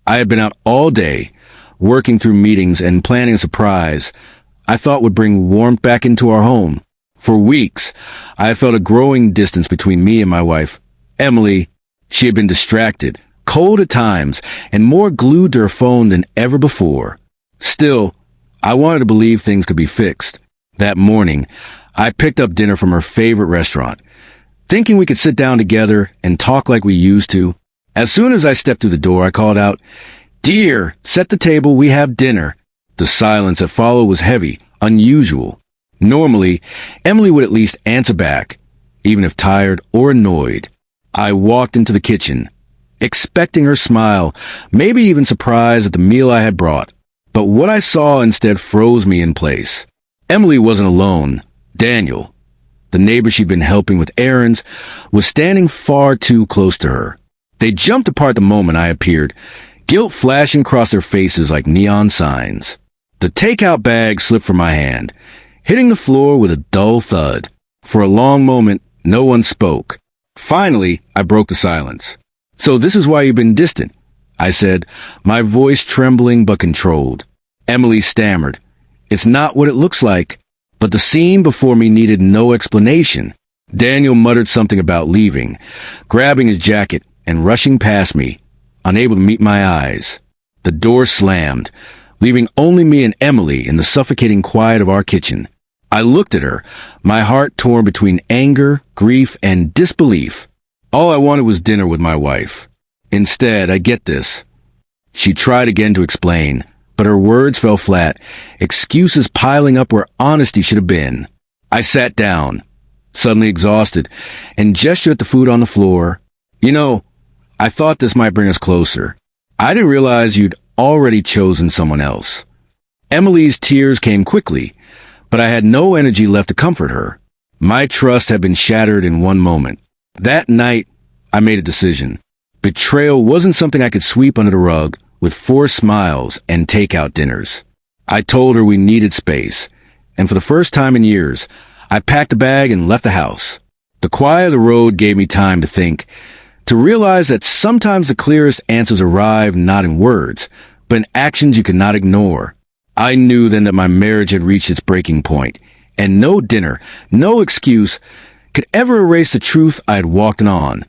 I had been out all day, working through meetings and planning a surprise I thought would bring warmth back into our home. For weeks, I had felt a growing distance between me and my wife, Emily. She had been distracted, cold at times, and more glued to her phone than ever before. Still, I wanted to believe things could be fixed. That morning, I picked up dinner from her favorite restaurant, thinking we could sit down together and talk like we used to. As soon as I stepped through the door, I called out, "Dear, set the table, we have dinner." The silence that followed was heavy, unusual. Normally, Emily would at least answer back, even if tired or annoyed. I walked into the kitchen, expecting her smile, maybe even surprised at the meal I had brought. But what I saw instead froze me in place. Emily wasn't alone. Daniel, the neighbor she'd been helping with errands, was standing far too close to her. They jumped apart the moment I appeared, guilt flashing across their faces like neon signs. The takeout bag slipped from my hand, hitting the floor with a dull thud. For a long moment, no one spoke. Finally, I broke the silence. "So this is why you've been distant," I said, my voice trembling but controlled. Emily stammered, "It's not what it looks like." But the scene before me needed no explanation. Daniel muttered something about leaving, grabbing his jacket and rushing past me, unable to meet my eyes. The door slammed, leaving only me and Emily in the suffocating quiet of our kitchen. I looked at her, my heart torn between anger, grief, and disbelief. All I wanted was dinner with my wife. Instead, I get this. She tried again to explain, but her words fell flat, excuses piling up where honesty should have been. I sat down, suddenly exhausted, and gestured at the food on the floor. "You know, I thought this might bring us closer. I didn't realize you'd already chosen someone else." Emily's tears came quickly, but I had no energy left to comfort her. My trust had been shattered in one moment. That night, I made a decision. Betrayal wasn't something I could sweep under the rug with forced smiles and takeout dinners. I told her we needed space, and for the first time in years, I packed a bag and left the house. The quiet of the road gave me time to think, to realize that sometimes the clearest answers arrive not in words, but in actions you cannot ignore. I knew then that my marriage had reached its breaking point, and no dinner, no excuse, could ever erase the truth I had walked on.